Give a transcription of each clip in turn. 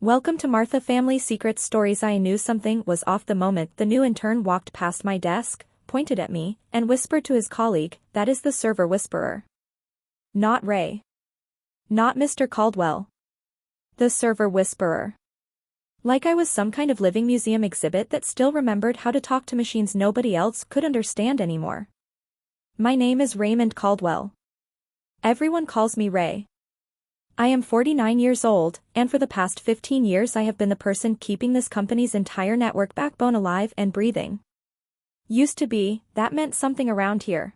Welcome to Martha Family Secrets Stories. I knew something was off the moment the new intern walked past my desk, pointed at me, and whispered to his colleague, "That is the server whisperer. Not Ray. Not Mr. Caldwell. The server whisperer." Like I was some kind of living museum exhibit that still remembered how to talk to machines nobody else could understand anymore. My name is Raymond Caldwell. Everyone calls me Ray. I am 49 years old, and for the past 15 years I have been the person keeping this company's entire network backbone alive and breathing. Used to be, that meant something around here.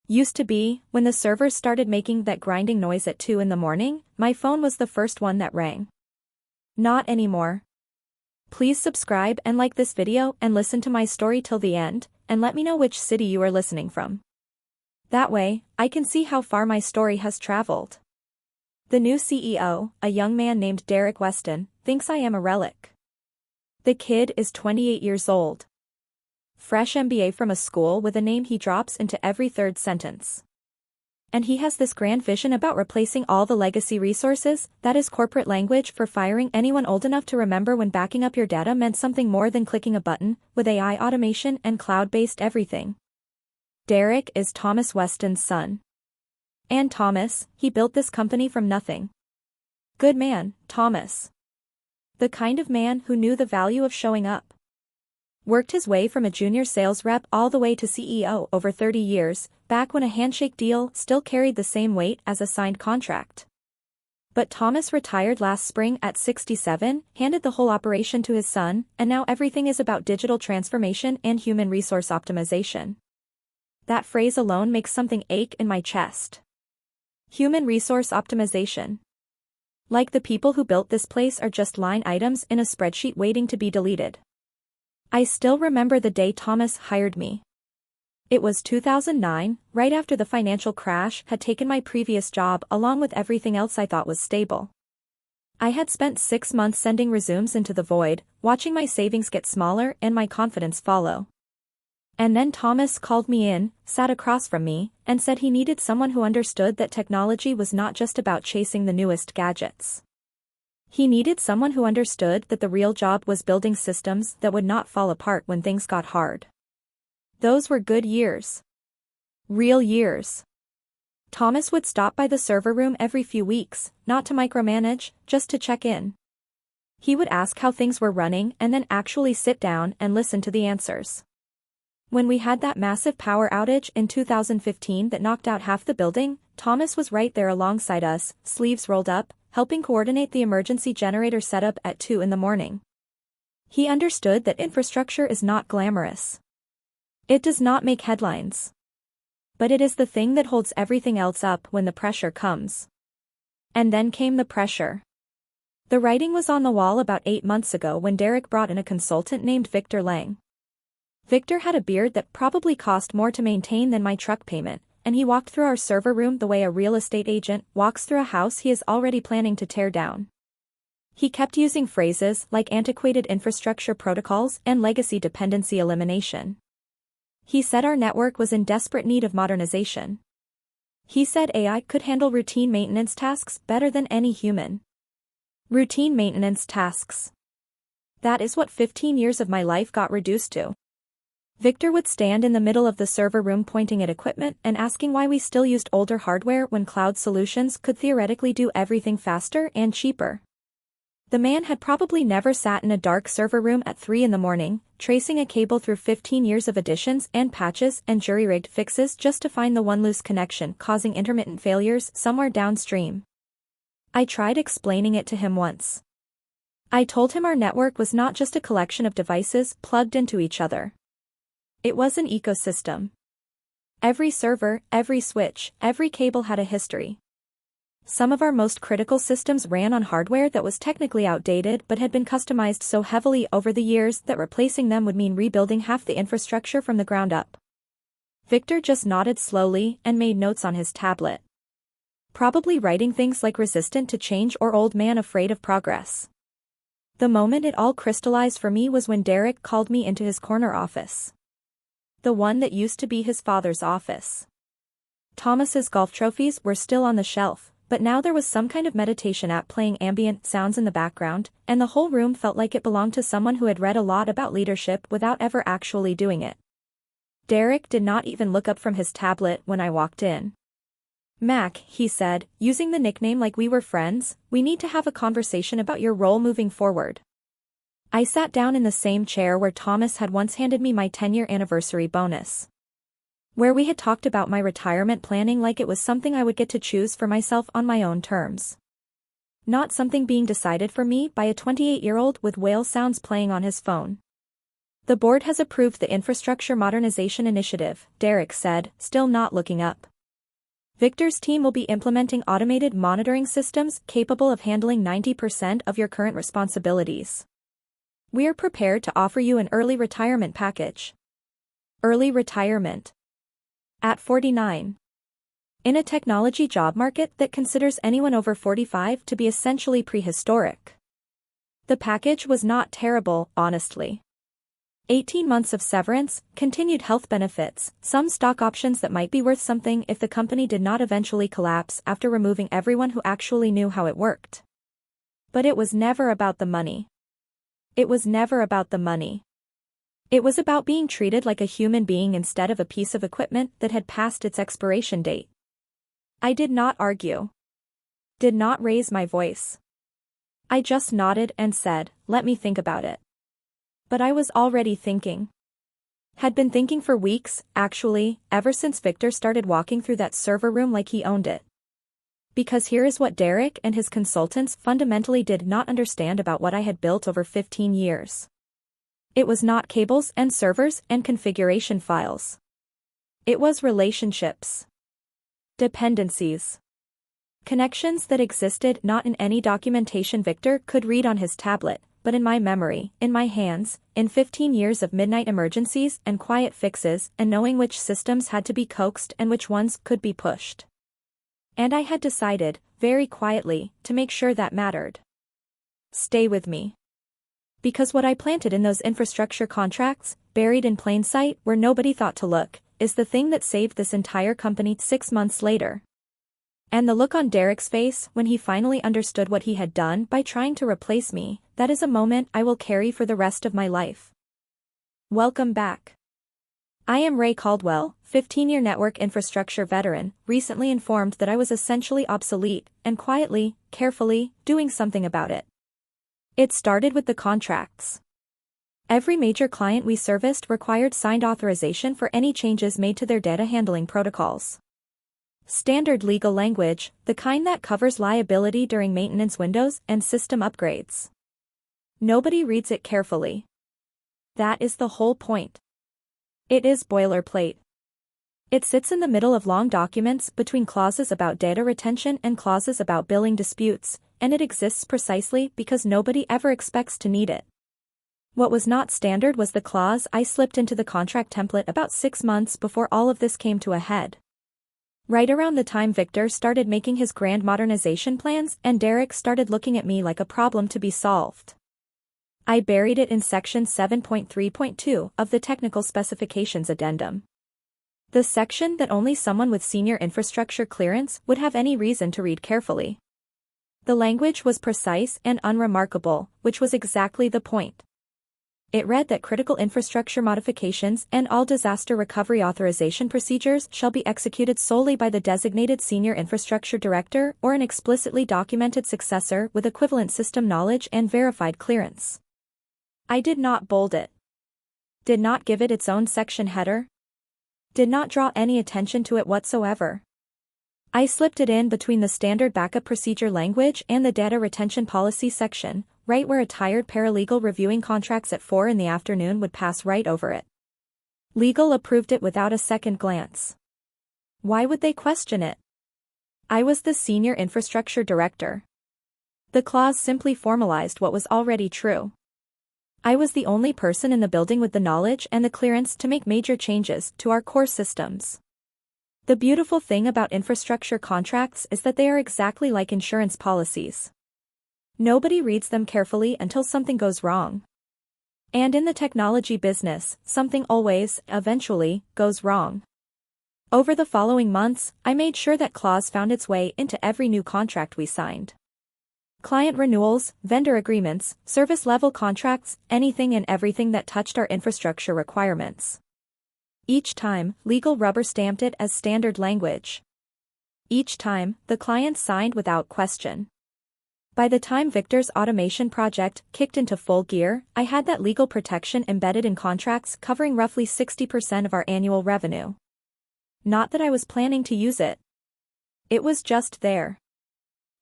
Used to be, when the servers started making that grinding noise at 2 in the morning, my phone was the first one that rang. Not anymore. Please subscribe and like this video and listen to my story till the end, and let me know which city you are listening from. That way, I can see how far my story has traveled. The new CEO, a young man named Derek Weston, thinks I am a relic. The kid is 28 years old. Fresh MBA from a school with a name he drops into every third sentence. And he has this grand vision about replacing all the legacy resources, that is corporate language for firing anyone old enough to remember when backing up your data meant something more than clicking a button, with AI automation and cloud-based everything. Derek is Thomas Weston's son. And Thomas, he built this company from nothing. Good man, Thomas. The kind of man who knew the value of showing up. Worked his way from a junior sales rep all the way to CEO over 30 years, back when a handshake deal still carried the same weight as a signed contract. But Thomas retired last spring at 67, handed the whole operation to his son, and now everything is about digital transformation and human resource optimization. That phrase alone makes something ache in my chest. Human resource optimization. Like the people who built this place are just line items in a spreadsheet waiting to be deleted. I still remember the day Thomas hired me. It was 2009, right after the financial crash had taken my previous job along with everything else I thought was stable. I had spent 6 months sending resumes into the void, watching my savings get smaller and my confidence follow. And then Thomas called me in, sat across from me, and said he needed someone who understood that technology was not just about chasing the newest gadgets. He needed someone who understood that the real job was building systems that would not fall apart when things got hard. Those were good years. Real years. Thomas would stop by the server room every few weeks, not to micromanage, just to check in. He would ask how things were running and then actually sit down and listen to the answers. When we had that massive power outage in 2015 that knocked out half the building, Thomas was right there alongside us, sleeves rolled up, helping coordinate the emergency generator setup at 2 in the morning. He understood that infrastructure is not glamorous. It does not make headlines. But it is the thing that holds everything else up when the pressure comes. And then came the pressure. The writing was on the wall about 8 months ago when Derek brought in a consultant named Victor Lang. Victor had a beard that probably cost more to maintain than my truck payment, and he walked through our server room the way a real estate agent walks through a house he is already planning to tear down. He kept using phrases like antiquated infrastructure protocols and legacy dependency elimination. He said our network was in desperate need of modernization. He said AI could handle routine maintenance tasks better than any human. Routine maintenance tasks. That is what 15 years of my life got reduced to. Victor would stand in the middle of the server room pointing at equipment and asking why we still used older hardware when cloud solutions could theoretically do everything faster and cheaper. The man had probably never sat in a dark server room at 3 in the morning, tracing a cable through 15 years of additions and patches and jury-rigged fixes just to find the one loose connection causing intermittent failures somewhere downstream. I tried explaining it to him once. I told him our network was not just a collection of devices plugged into each other. It was an ecosystem. Every server, every switch, every cable had a history. Some of our most critical systems ran on hardware that was technically outdated but had been customized so heavily over the years that replacing them would mean rebuilding half the infrastructure from the ground up. Victor just nodded slowly and made notes on his tablet. Probably writing things like resistant to change or old man afraid of progress. The moment it all crystallized for me was when Derek called me into his corner office. The one that used to be his father's office. Thomas's golf trophies were still on the shelf, but now there was some kind of meditation app playing ambient sounds in the background, and the whole room felt like it belonged to someone who had read a lot about leadership without ever actually doing it. Derek did not even look up from his tablet when I walked in. "Mac," he said, using the nickname like we were friends, "we need to have a conversation about your role moving forward." I sat down in the same chair where Thomas had once handed me my 10-year anniversary bonus. Where we had talked about my retirement planning like it was something I would get to choose for myself on my own terms. Not something being decided for me by a 28-year-old with whale sounds playing on his phone. "The board has approved the Infrastructure Modernization Initiative," Derek said, still not looking up. "Victor's team will be implementing automated monitoring systems capable of handling 90% of your current responsibilities. We are prepared to offer you an early retirement package." Early retirement. At 49. In a technology job market that considers anyone over 45 to be essentially prehistoric. The package was not terrible, honestly. 18 months of severance, continued health benefits, some stock options that might be worth something if the company did not eventually collapse after removing everyone who actually knew how it worked. But it was never about the money. It was never about the money. It was about being treated like a human being instead of a piece of equipment that had passed its expiration date. I did not argue. Did not raise my voice. I just nodded and said, "Let me think about it." But I was already thinking. Had been thinking for weeks, actually, ever since Victor started walking through that server room like he owned it. Because here is what Derek and his consultants fundamentally did not understand about what I had built over 15 years. It was not cables and servers and configuration files. It was relationships. Dependencies. Connections that existed not in any documentation Victor could read on his tablet, but in my memory, in my hands, in 15 years of midnight emergencies and quiet fixes and knowing which systems had to be coaxed and which ones could be pushed. And I had decided, very quietly, to make sure that mattered. Stay with me. Because what I planted in those infrastructure contracts, buried in plain sight where nobody thought to look, is the thing that saved this entire company 6 months later. And the look on Derek's face when he finally understood what he had done by trying to replace me, that is a moment I will carry for the rest of my life. Welcome back. I am Ray Caldwell, 15-year network infrastructure veteran, recently informed that I was essentially obsolete, and quietly, carefully, doing something about it. It started with the contracts. Every major client we serviced required signed authorization for any changes made to their data handling protocols. Standard legal language, the kind that covers liability during maintenance windows and system upgrades. Nobody reads it carefully. That is the whole point. It is boilerplate. It sits in the middle of long documents between clauses about data retention and clauses about billing disputes, and it exists precisely because nobody ever expects to need it. What was not standard was the clause I slipped into the contract template about 6 months before all of this came to a head. Right around the time Victor started making his grand modernization plans and Derek started looking at me like a problem to be solved. I buried it in section 7.3.2 of the Technical Specifications Addendum. The section that only someone with senior infrastructure clearance would have any reason to read carefully. The language was precise and unremarkable, which was exactly the point. It read that critical infrastructure modifications and all disaster recovery authorization procedures shall be executed solely by the designated senior infrastructure director or an explicitly documented successor with equivalent system knowledge and verified clearance. I did not bold it. Did not give it its own section header. Did not draw any attention to it whatsoever. I slipped it in between the standard backup procedure language and the data retention policy section, right where a tired paralegal reviewing contracts at 4 p.m. would pass right over it. Legal approved it without a second glance. Why would they question it? I was the senior infrastructure director. The clause simply formalized what was already true. I was the only person in the building with the knowledge and the clearance to make major changes to our core systems. The beautiful thing about infrastructure contracts is that they are exactly like insurance policies. Nobody reads them carefully until something goes wrong. And in the technology business, something always, eventually, goes wrong. Over the following months, I made sure that clause found its way into every new contract we signed. Client renewals, vendor agreements, service-level contracts, anything and everything that touched our infrastructure requirements. Each time, legal rubber-stamped it as standard language. Each time, the client signed without question. By the time Victor's automation project kicked into full gear, I had that legal protection embedded in contracts covering roughly 60% of our annual revenue. Not that I was planning to use it. It was just there.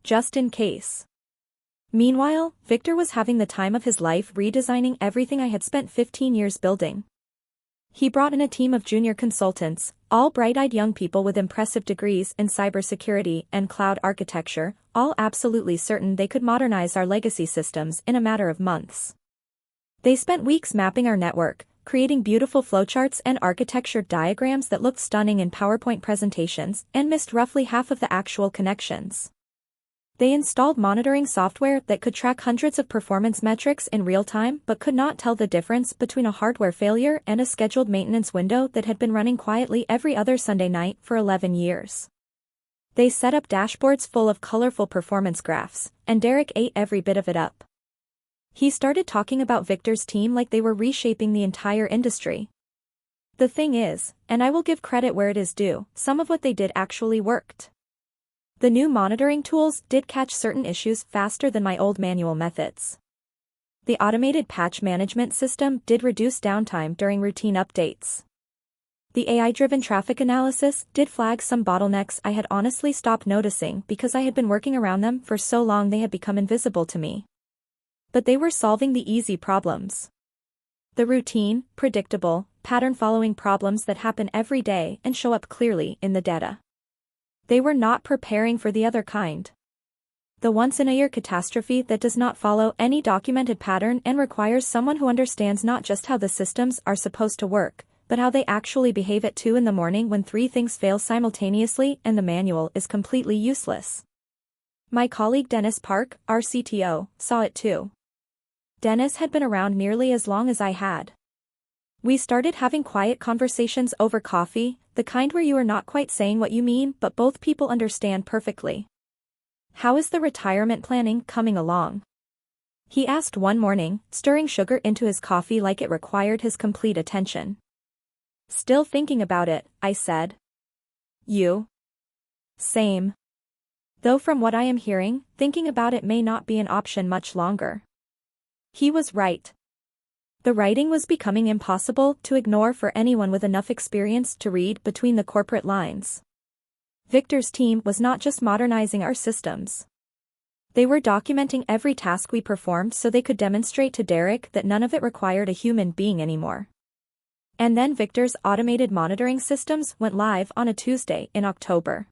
Just in case. Meanwhile, Victor was having the time of his life redesigning everything I had spent 15 years building. He brought in a team of junior consultants, all bright-eyed young people with impressive degrees in cybersecurity and cloud architecture, all absolutely certain they could modernize our legacy systems in a matter of months. They spent weeks mapping our network, creating beautiful flowcharts and architecture diagrams that looked stunning in PowerPoint presentations, and missed roughly half of the actual connections. They installed monitoring software that could track hundreds of performance metrics in real time but could not tell the difference between a hardware failure and a scheduled maintenance window that had been running quietly every other Sunday night for 11 years. They set up dashboards full of colorful performance graphs, and Derek ate every bit of it up. He started talking about Victor's team like they were reshaping the entire industry. The thing is, and I will give credit where it is due, some of what they did actually worked. The new monitoring tools did catch certain issues faster than my old manual methods. The automated patch management system did reduce downtime during routine updates. The AI-driven traffic analysis did flag some bottlenecks I had honestly stopped noticing because I had been working around them for so long they had become invisible to me. But they were solving the easy problems. The routine, predictable, pattern-following problems that happen every day and show up clearly in the data. They were not preparing for the other kind. The once-in-a-year catastrophe that does not follow any documented pattern and requires someone who understands not just how the systems are supposed to work, but how they actually behave at 2 in the morning when 3 things fail simultaneously and the manual is completely useless. My colleague Dennis Park, our CTO, saw it too. Dennis had been around nearly as long as I had. We started having quiet conversations over coffee, the kind where you are not quite saying what you mean but both people understand perfectly. "How is the retirement planning coming along?" he asked one morning, stirring sugar into his coffee like it required his complete attention. "Still thinking about it," I said. "You?" "Same. Though from what I am hearing, thinking about it may not be an option much longer." He was right. The writing was becoming impossible to ignore for anyone with enough experience to read between the corporate lines. Victor's team was not just modernizing our systems. They were documenting every task we performed so they could demonstrate to Derek that none of it required a human being anymore. And then Victor's automated monitoring systems went live on a Tuesday in October.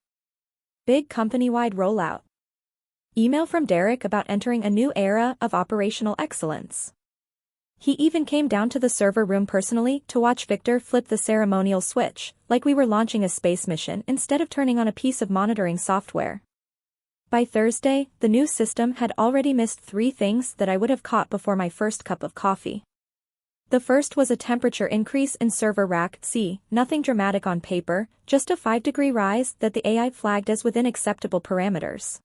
Big company-wide rollout. Email from Derek about entering a new era of operational excellence. He even came down to the server room personally to watch Victor flip the ceremonial switch, like we were launching a space mission instead of turning on a piece of monitoring software. By Thursday, the new system had already missed 3 things that I would have caught before my first cup of coffee. The first was a temperature increase in server rack C, nothing dramatic on paper, just a 5-degree rise that the AI flagged as within acceptable parameters.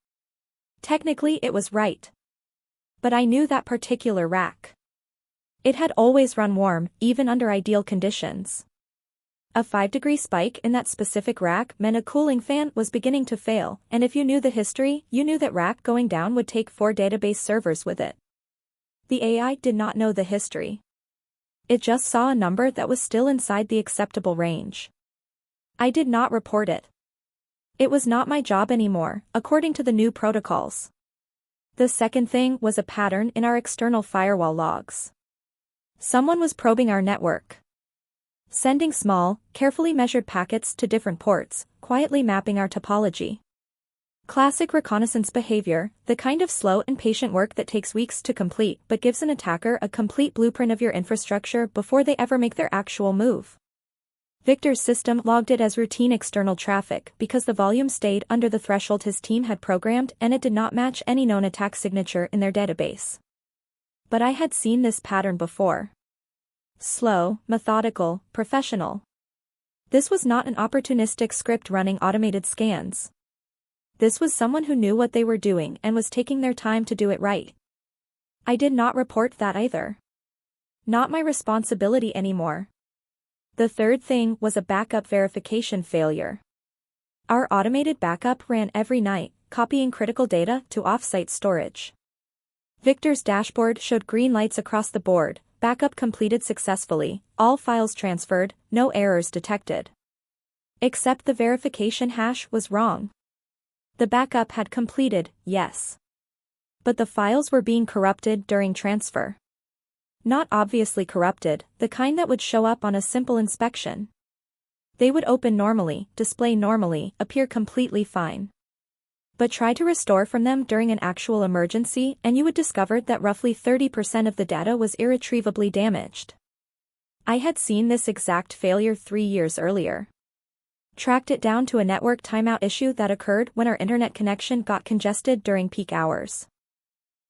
Technically it was right. But I knew that particular rack. It had always run warm, even under ideal conditions. A 5-degree spike in that specific rack meant a cooling fan was beginning to fail, and if you knew the history, you knew that rack going down would take 4 database servers with it. The AI did not know the history. It just saw a number that was still inside the acceptable range. I did not report it. It was not my job anymore, according to the new protocols. The second thing was a pattern in our external firewall logs. Someone was probing our network. Sending small, carefully measured packets to different ports, quietly mapping our topology. Classic reconnaissance behavior, the kind of slow and patient work that takes weeks to complete but gives an attacker a complete blueprint of your infrastructure before they ever make their actual move. Victor's system logged it as routine external traffic because the volume stayed under the threshold his team had programmed and it did not match any known attack signature in their database. But I had seen this pattern before. Slow, methodical, professional. This was not an opportunistic script running automated scans. This was someone who knew what they were doing and was taking their time to do it right. I did not report that either. Not my responsibility anymore. The third thing was a backup verification failure. Our automated backup ran every night, copying critical data to off-site storage. Victor's dashboard showed green lights across the board, backup completed successfully, all files transferred, no errors detected. Except the verification hash was wrong. The backup had completed, yes. But the files were being corrupted during transfer. Not obviously corrupted, the kind that would show up on a simple inspection. They would open normally, display normally, appear completely fine. But try to restore from them during an actual emergency and you would discover that roughly 30% of the data was irretrievably damaged. I had seen this exact failure 3 years earlier. Tracked it down to a network timeout issue that occurred when our internet connection got congested during peak hours.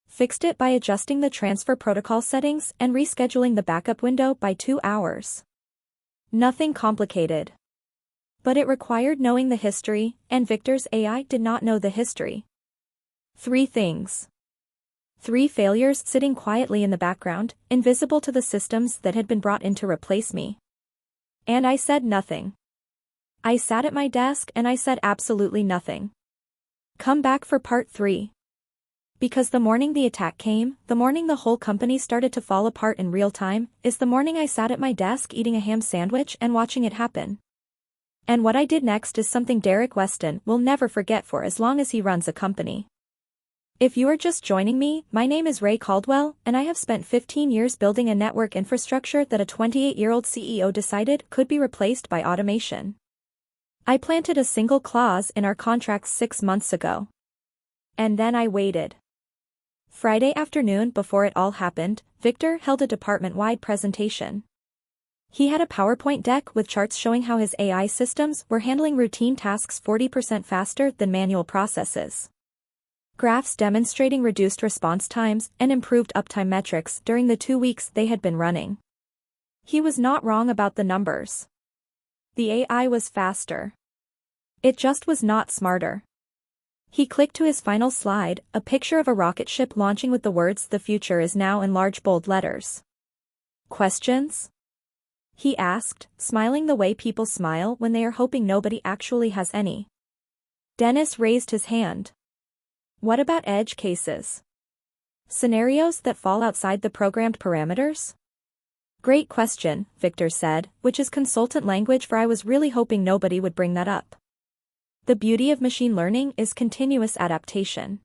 Fixed it by adjusting the transfer protocol settings and rescheduling the backup window by 2 hours. Nothing complicated. But it required knowing the history, and Victor's AI did not know the history. 3 things. 3 failures sitting quietly in the background, invisible to the systems that had been brought in to replace me. And I said nothing. I sat at my desk and I said absolutely nothing. Come back for part 3. Because the morning the attack came, the morning the whole company started to fall apart in real time, is the morning I sat at my desk eating a ham sandwich and watching it happen. And what I did next is something Derek Weston will never forget for as long as he runs a company. If you are just joining me, my name is Ray Caldwell, and I have spent 15 years building a network infrastructure that a 28-year-old CEO decided could be replaced by automation. I planted a single clause in our contracts 6 months ago. And then I waited. Friday afternoon before it all happened, Victor held a department-wide presentation. He had a PowerPoint deck with charts showing how his AI systems were handling routine tasks 40% faster than manual processes. Graphs demonstrating reduced response times and improved uptime metrics during the 2 weeks they had been running. He was not wrong about the numbers. The AI was faster. It just was not smarter. He clicked to his final slide, a picture of a rocket ship launching with the words "The future is now" in large bold letters. Questions? He asked, smiling the way people smile when they are hoping nobody actually has any. Dennis raised his hand. What about edge cases? Scenarios that fall outside the programmed parameters? Great question, Victor said, which is consultant language for I was really hoping nobody would bring that up. The beauty of machine learning is continuous adaptation.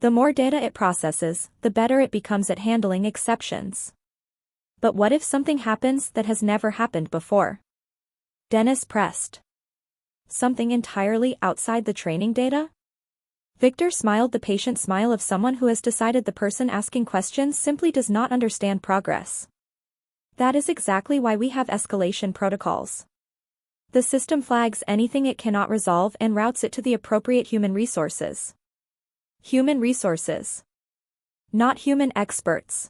The more data it processes, the better it becomes at handling exceptions. But what if something happens that has never happened before? Dennis pressed. Something entirely outside the training data? Victor smiled the patient smile of someone who has decided the person asking questions simply does not understand progress. That is exactly why we have escalation protocols. The system flags anything it cannot resolve and routes it to the appropriate human resources. Human resources. Not human experts.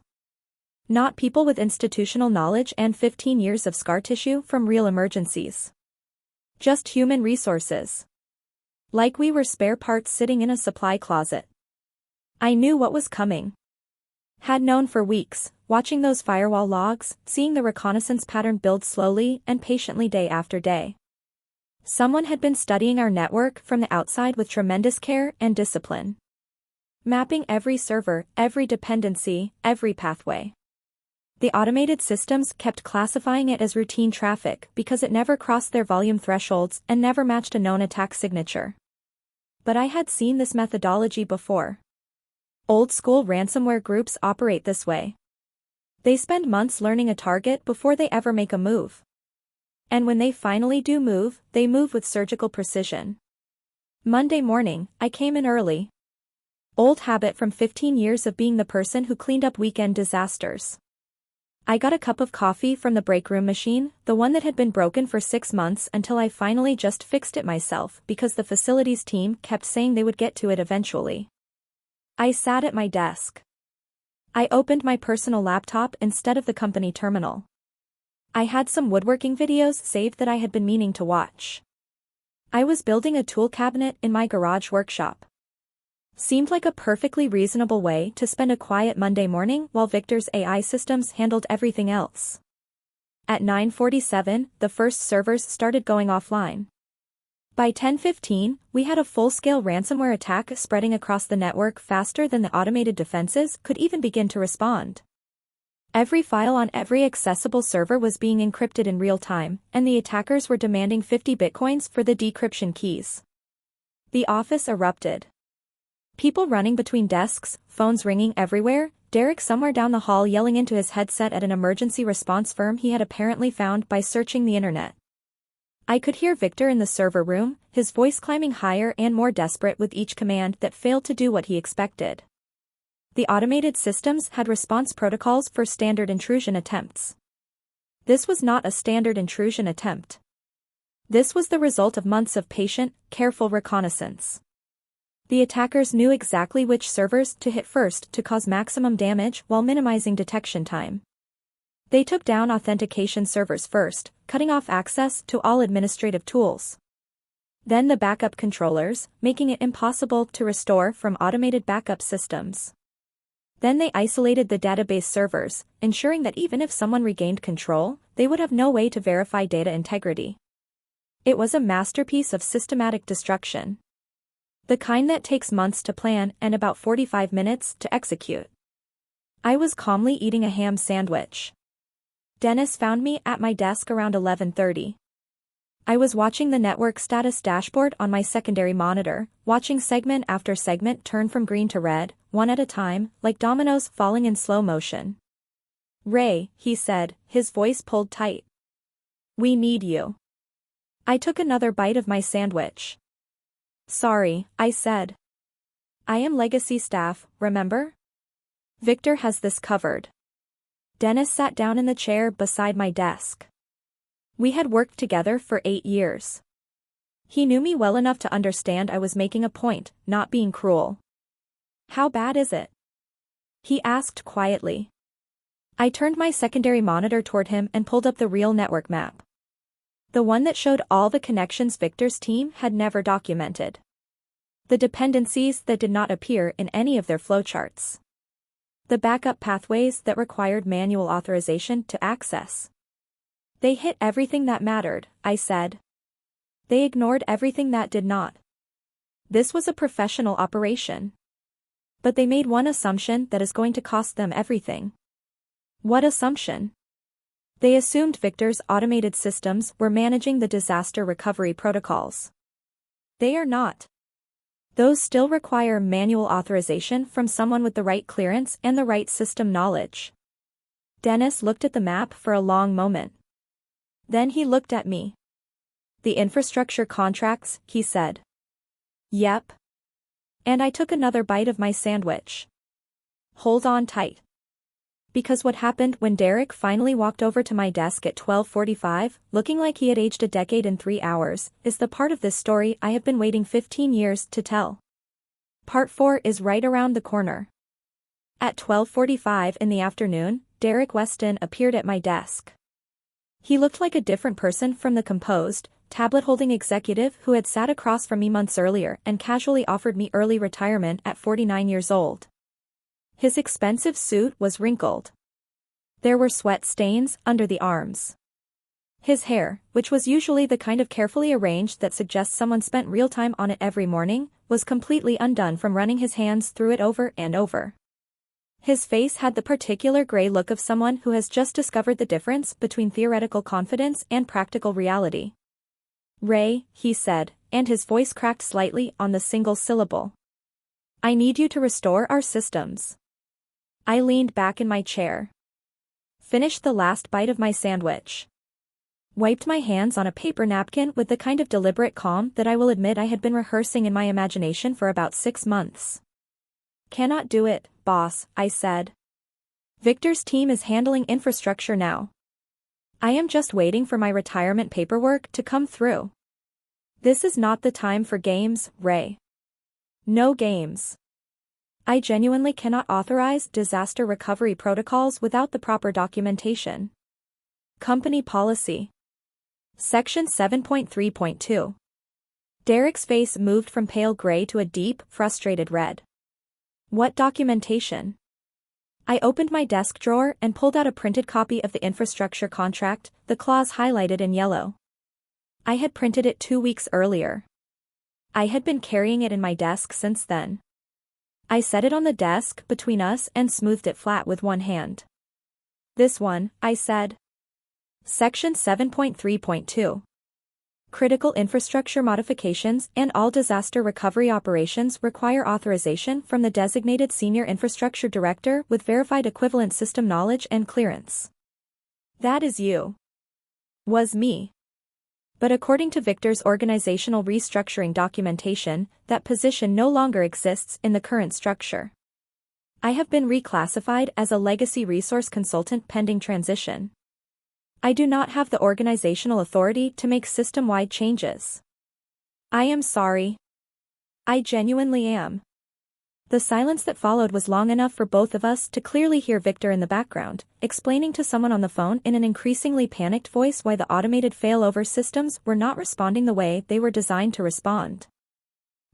Not people with institutional knowledge and 15 years of scar tissue from real emergencies. Just human resources. Like we were spare parts sitting in a supply closet. I knew what was coming. Had known for weeks, watching those firewall logs, seeing the reconnaissance pattern build slowly and patiently day after day. Someone had been studying our network from the outside with tremendous care and discipline. Mapping every server, every dependency, every pathway. The automated systems kept classifying it as routine traffic because it never crossed their volume thresholds and never matched a known attack signature. But I had seen this methodology before. Old-school ransomware groups operate this way. They spend months learning a target before they ever make a move. And when they finally do move, they move with surgical precision. Monday morning, I came in early. Old habit from 15 years of being the person who cleaned up weekend disasters. I got a cup of coffee from the break room machine, the one that had been broken for 6 months until I finally just fixed it myself because the facilities team kept saying they would get to it eventually. I sat at my desk. I opened my personal laptop instead of the company terminal. I had some woodworking videos saved that I had been meaning to watch. I was building a tool cabinet in my garage workshop. Seemed like a perfectly reasonable way to spend a quiet Monday morning while Victor's AI systems handled everything else. At 9:47, the first servers started going offline. By 10:15, we had a full-scale ransomware attack spreading across the network faster than the automated defenses could even begin to respond. Every file on every accessible server was being encrypted in real time, and the attackers were demanding 50 bitcoins for the decryption keys. The office erupted. People running between desks, phones ringing everywhere, Derek somewhere down the hall yelling into his headset at an emergency response firm he had apparently found by searching the internet. I could hear Victor in the server room, his voice climbing higher and more desperate with each command that failed to do what he expected. The automated systems had response protocols for standard intrusion attempts. This was not a standard intrusion attempt. This was the result of months of patient, careful reconnaissance. The attackers knew exactly which servers to hit first to cause maximum damage while minimizing detection time. They took down authentication servers first, cutting off access to all administrative tools. Then the backup controllers, making it impossible to restore from automated backup systems. Then they isolated the database servers, ensuring that even if someone regained control, they would have no way to verify data integrity. It was a masterpiece of systematic destruction. The kind that takes months to plan and about 45 minutes to execute. I was calmly eating a ham sandwich. Dennis found me at my desk around 11:30. I was watching the network status dashboard on my secondary monitor, watching segment after segment turn from green to red, one at a time, like dominoes falling in slow motion. "Ray," he said, his voice pulled tight. "We need you." I took another bite of my sandwich. "Sorry," I said. "I am legacy staff, remember? Victor has this covered." Dennis sat down in the chair beside my desk. We had worked together for 8 years. He knew me well enough to understand I was making a point, not being cruel. "How bad is it?" he asked quietly. I turned my secondary monitor toward him and pulled up the real network map. The one that showed all the connections Victor's team had never documented. The dependencies that did not appear in any of their flowcharts. The backup pathways that required manual authorization to access. They hit everything that mattered, I said. They ignored everything that did not. This was a professional operation. But they made one assumption that is going to cost them everything. What assumption? They assumed Victor's automated systems were managing the disaster recovery protocols. They are not. Those still require manual authorization from someone with the right clearance and the right system knowledge. Dennis looked at the map for a long moment. Then he looked at me. "The infrastructure contracts," he said. "Yep." And I took another bite of my sandwich. Hold on tight. Because what happened when Derek finally walked over to my desk at 12:45, looking like he had aged a decade in 3 hours, is the part of this story I have been waiting 15 years to tell. Part 4 is right around the corner. At 12:45 in the afternoon, Derek Weston appeared at my desk. He looked like a different person from the composed, tablet-holding executive who had sat across from me months earlier and casually offered me early retirement at 49 years old. His expensive suit was wrinkled. There were sweat stains under the arms. His hair, which was usually the kind of carefully arranged that suggests someone spent real time on it every morning, was completely undone from running his hands through it over and over. His face had the particular gray look of someone who has just discovered the difference between theoretical confidence and practical reality. "Ray," he said, and his voice cracked slightly on the single syllable. "I need you to restore our systems." I leaned back in my chair. Finished the last bite of my sandwich. Wiped my hands on a paper napkin with the kind of deliberate calm that I will admit I had been rehearsing in my imagination for about 6 months. "Cannot do it, boss," I said. "Victor's team is handling infrastructure now. I am just waiting for my retirement paperwork to come through. This is not the time for games, Ray. No games. I genuinely cannot authorize disaster recovery protocols without the proper documentation. Company Policy. Section 7.3.2. Derek's face moved from pale gray to a deep, frustrated red. What documentation? I opened my desk drawer and pulled out a printed copy of the infrastructure contract, the clause highlighted in yellow. I had printed it 2 weeks earlier. I had been carrying it in my desk since then. I set it on the desk between us and smoothed it flat with one hand. This one, I said. Section 7.3.2. Critical infrastructure modifications and all disaster recovery operations require authorization from the designated Senior Infrastructure Director with verified equivalent system knowledge and clearance. That is you. Was me. But according to Victor's organizational restructuring documentation, that position no longer exists in the current structure. I have been reclassified as a legacy resource consultant pending transition. I do not have the organizational authority to make system-wide changes. I am sorry. I genuinely am. The silence that followed was long enough for both of us to clearly hear Victor in the background, explaining to someone on the phone in an increasingly panicked voice why the automated failover systems were not responding the way they were designed to respond.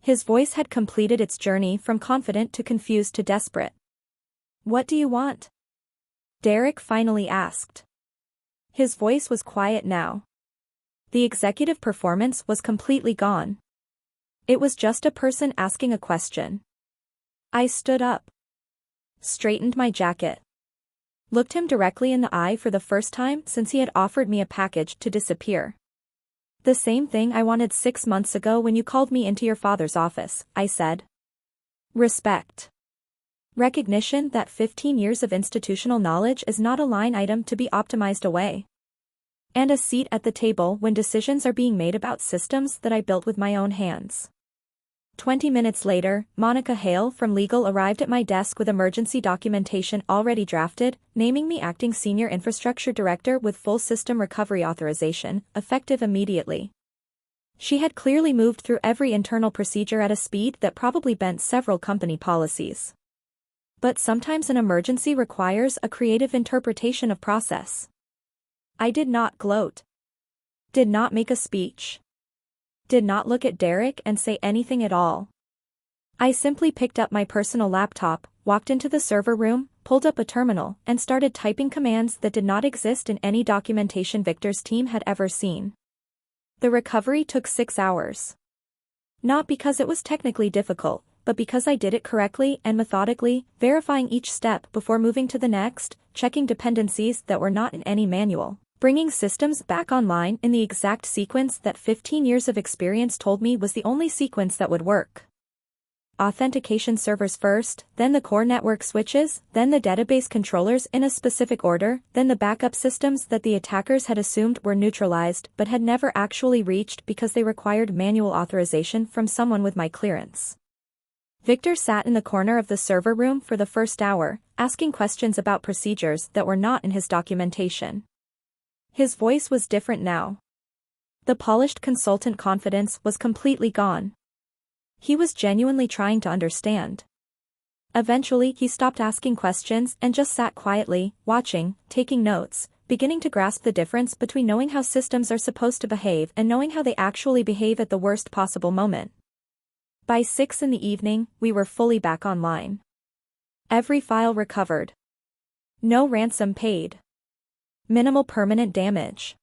His voice had completed its journey from confident to confused to desperate. What do you want? Derek finally asked. His voice was quiet now. The executive performance was completely gone. It was just a person asking a question. I stood up. Straightened my jacket. Looked him directly in the eye for the first time since he had offered me a package to disappear. The same thing I wanted 6 months ago when you called me into your father's office, I said. Respect. Recognition that 15 years of institutional knowledge is not a line item to be optimized away. And a seat at the table when decisions are being made about systems that I built with my own hands. 20 minutes later, Monica Hale from legal arrived at my desk with emergency documentation already drafted, naming me acting Senior Infrastructure Director with full system recovery authorization, effective immediately. She had clearly moved through every internal procedure at a speed that probably bent several company policies. But sometimes an emergency requires a creative interpretation of process. I did not gloat. Did not make a speech. Did not look at Derek and say anything at all. I simply picked up my personal laptop, walked into the server room, pulled up a terminal, and started typing commands that did not exist in any documentation Victor's team had ever seen. The recovery took 6 hours. Not because it was technically difficult, but because I did it correctly and methodically, verifying each step before moving to the next, checking dependencies that were not in any manual, bringing systems back online in the exact sequence that 15 years of experience told me was the only sequence that would work. Authentication servers first, then the core network switches, then the database controllers in a specific order, then the backup systems that the attackers had assumed were neutralized but had never actually reached because they required manual authorization from someone with my clearance. Victor sat in the corner of the server room for the first hour, asking questions about procedures that were not in his documentation. His voice was different now. The polished consultant confidence was completely gone. He was genuinely trying to understand. Eventually he stopped asking questions and just sat quietly, watching, taking notes, beginning to grasp the difference between knowing how systems are supposed to behave and knowing how they actually behave at the worst possible moment. By 6 p.m, we were fully back online. Every file recovered. No ransom paid. Minimal permanent damage.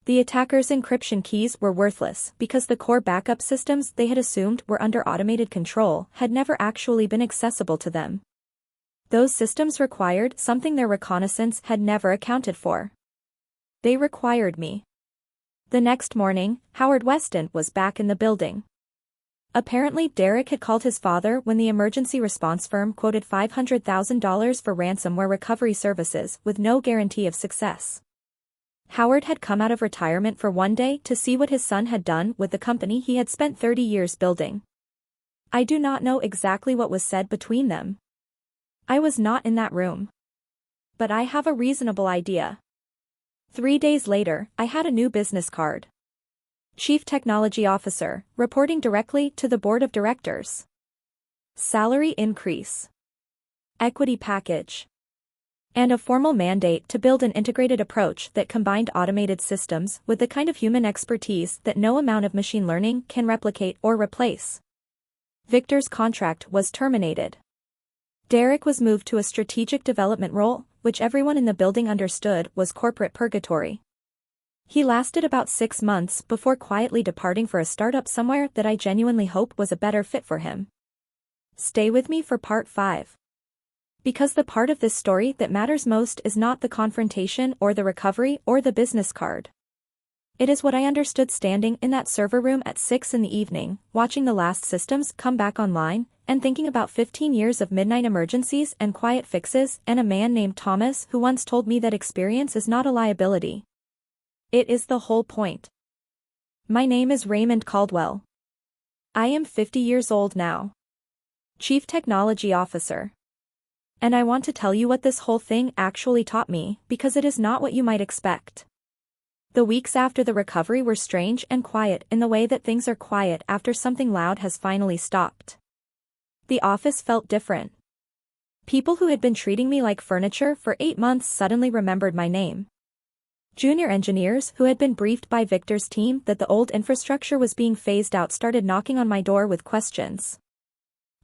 The attackers' encryption keys were worthless because the core backup systems they had assumed were under automated control had never actually been accessible to them. Those systems required something their reconnaissance had never accounted for. They required me. The next morning, Howard Weston was back in the building. Apparently Derek had called his father when the emergency response firm quoted $500,000 for ransomware recovery services with no guarantee of success. Howard had come out of retirement for one day to see what his son had done with the company he had spent 30 years building. I do not know exactly what was said between them. I was not in that room. But I have a reasonable idea. 3 days later, I had a new business card. Chief Technology Officer, reporting directly to the Board of Directors. Salary increase. Equity package. and a formal mandate to build an integrated approach that combined automated systems with the kind of human expertise that no amount of machine learning can replicate or replace. Victor's contract was terminated. Derek was moved to a strategic development role, which everyone in the building understood was corporate purgatory. He lasted about 6 months before quietly departing for a startup somewhere that I genuinely hope was a better fit for him. Stay with me for part 5. Because the part of this story that matters most is not the confrontation or the recovery or the business card. It is what I understood standing in that server room at 6 in the evening, watching the last systems come back online, and thinking about 15 years of midnight emergencies and quiet fixes and a man named Thomas who once told me that experience is not a liability. It is the whole point. My name is Raymond Caldwell. I am 50 years old now. Chief Technology Officer. And I want to tell you what this whole thing actually taught me, because it is not what you might expect. The weeks after the recovery were strange and quiet in the way that things are quiet after something loud has finally stopped. The office felt different. People who had been treating me like furniture for 8 months suddenly remembered my name. Junior engineers who had been briefed by Victor's team that the old infrastructure was being phased out started knocking on my door with questions.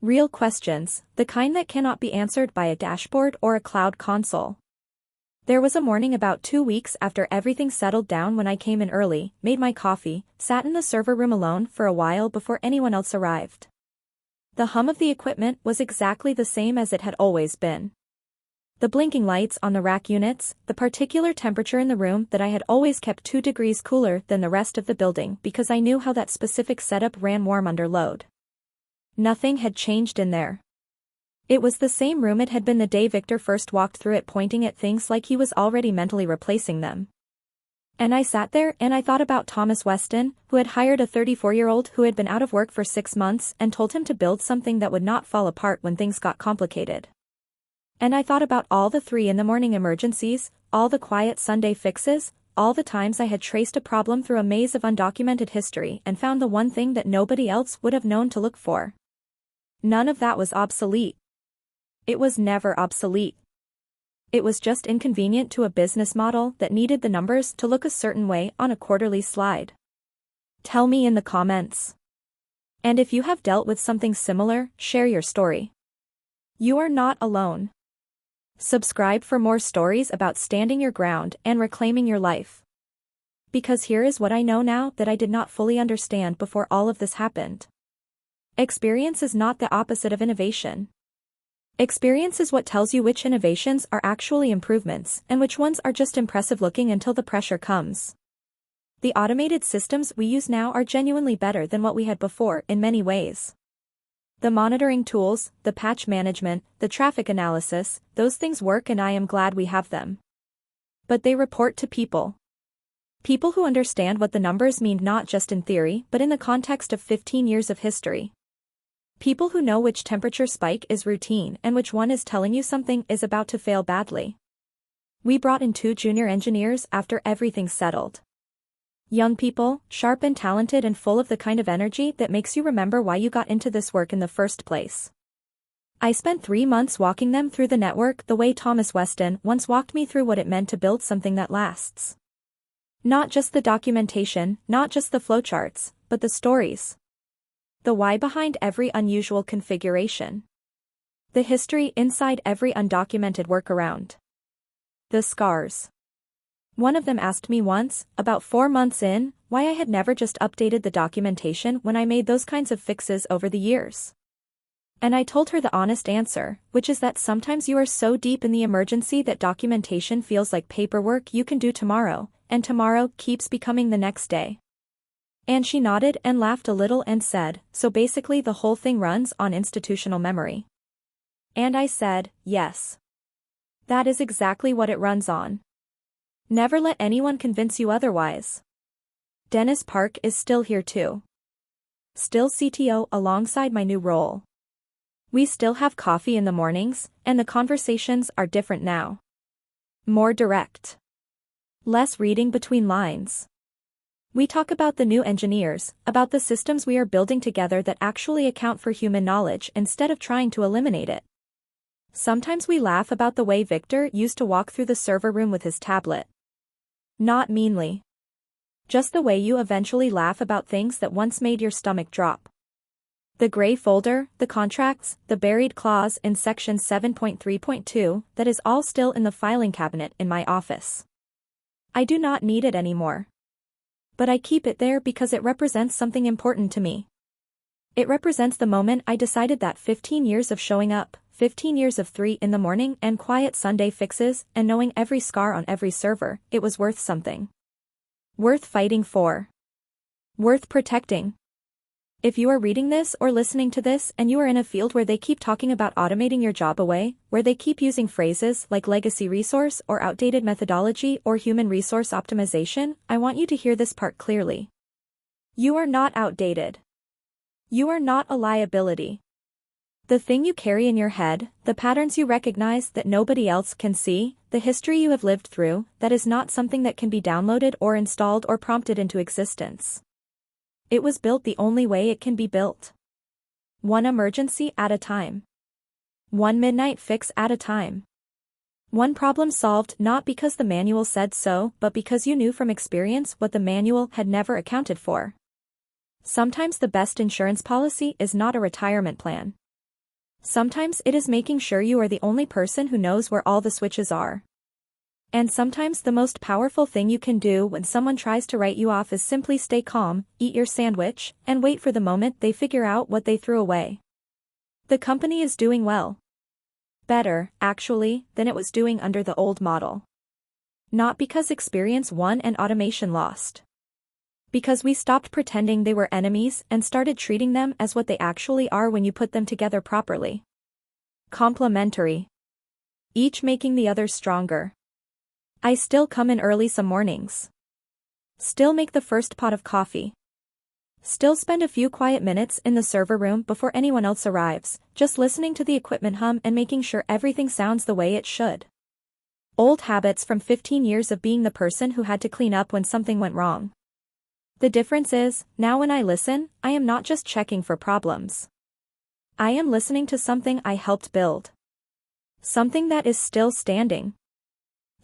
Real questions, the kind that cannot be answered by a dashboard or a cloud console. There was a morning about 2 weeks after everything settled down when I came in early, made my coffee, sat in the server room alone for a while before anyone else arrived. The hum of the equipment was exactly the same as it had always been. The blinking lights on the rack units, the particular temperature in the room that I had always kept 2 degrees cooler than the rest of the building because I knew how that specific setup ran warm under load. Nothing had changed in there. It was the same room it had been the day Victor first walked through it, pointing at things like he was already mentally replacing them. And I sat there and I thought about Thomas Weston, who had hired a 34-year-old who had been out of work for 6 months and told him to build something that would not fall apart when things got complicated. And I thought about all the 3 in the morning emergencies, all the quiet Sunday fixes, all the times I had traced a problem through a maze of undocumented history and found the one thing that nobody else would have known to look for. None of that was obsolete. It was never obsolete. It was just inconvenient to a business model that needed the numbers to look a certain way on a quarterly slide. Tell me in the comments. And if you have dealt with something similar, share your story. You are not alone. Subscribe for more stories about standing your ground and reclaiming your life. Because here is what I know now that I did not fully understand before all of this happened. Experience is not the opposite of innovation. Experience is what tells you which innovations are actually improvements and which ones are just impressive looking until the pressure comes. The automated systems we use now are genuinely better than what we had before in many ways. The monitoring tools, the patch management, the traffic analysis, those things work and I am glad we have them. But they report to people. People who understand what the numbers mean not just in theory but in the context of 15 years of history. People who know which temperature spike is routine and which one is telling you something is about to fail badly. We brought in 2 junior engineers after everything settled. Young people, sharp and talented and full of the kind of energy that makes you remember why you got into this work in the first place. I spent 3 months walking them through the network the way Thomas Weston once walked me through what it meant to build something that lasts. Not just the documentation, not just the flowcharts, but the stories. The why behind every unusual configuration. The history inside every undocumented workaround. The scars. One of them asked me once, about 4 months in, why I had never just updated the documentation when I made those kinds of fixes over the years. And I told her the honest answer, which is that sometimes you are so deep in the emergency that documentation feels like paperwork you can do tomorrow, and tomorrow keeps becoming the next day. And she nodded and laughed a little and said, so basically the whole thing runs on institutional memory. And I said, yes. That is exactly what it runs on. Never let anyone convince you otherwise. Dennis Park is still here too. Still CTO alongside my new role. We still have coffee in the mornings, and the conversations are different now. More direct. Less reading between lines. We talk about the new engineers, about the systems we are building together that actually account for human knowledge instead of trying to eliminate it. Sometimes we laugh about the way Victor used to walk through the server room with his tablet. Not meanly. Just the way you eventually laugh about things that once made your stomach drop. The gray folder, the contracts, the buried clause in section 7.3.2, that is all still in the filing cabinet in my office. I do not need it anymore. But I keep it there because it represents something important to me. It represents the moment I decided that 15 years of showing up, 15 years of 3 in the morning and quiet Sunday fixes and knowing every scar on every server, it was worth something. Worth fighting for. Worth protecting. If you are reading this or listening to this and you are in a field where they keep talking about automating your job away, where they keep using phrases like legacy resource or outdated methodology or human resource optimization, I want you to hear this part clearly. You are not outdated. You are not a liability. The thing you carry in your head, the patterns you recognize that nobody else can see, the history you have lived through, that is not something that can be downloaded or installed or prompted into existence. It was built the only way it can be built. One emergency at a time. One midnight fix at a time. One problem solved not because the manual said so, but because you knew from experience what the manual had never accounted for. Sometimes the best insurance policy is not a retirement plan. Sometimes it is making sure you are the only person who knows where all the switches are. And sometimes the most powerful thing you can do when someone tries to write you off is simply stay calm, eat your sandwich, and wait for the moment they figure out what they threw away. The company is doing well. Better, actually, than it was doing under the old model. Not because experience won and automation lost. Because we stopped pretending they were enemies and started treating them as what they actually are when you put them together properly. Complementary. Each making the other stronger. I still come in early some mornings. Still make the first pot of coffee. Still spend a few quiet minutes in the server room before anyone else arrives, just listening to the equipment hum and making sure everything sounds the way it should. Old habits from 15 years of being the person who had to clean up when something went wrong. The difference is, now when I listen, I am not just checking for problems. I am listening to something I helped build. Something that is still standing.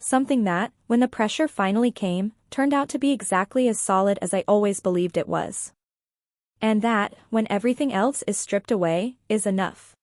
Something that, when the pressure finally came, turned out to be exactly as solid as I always believed it was. And that, when everything else is stripped away, is enough.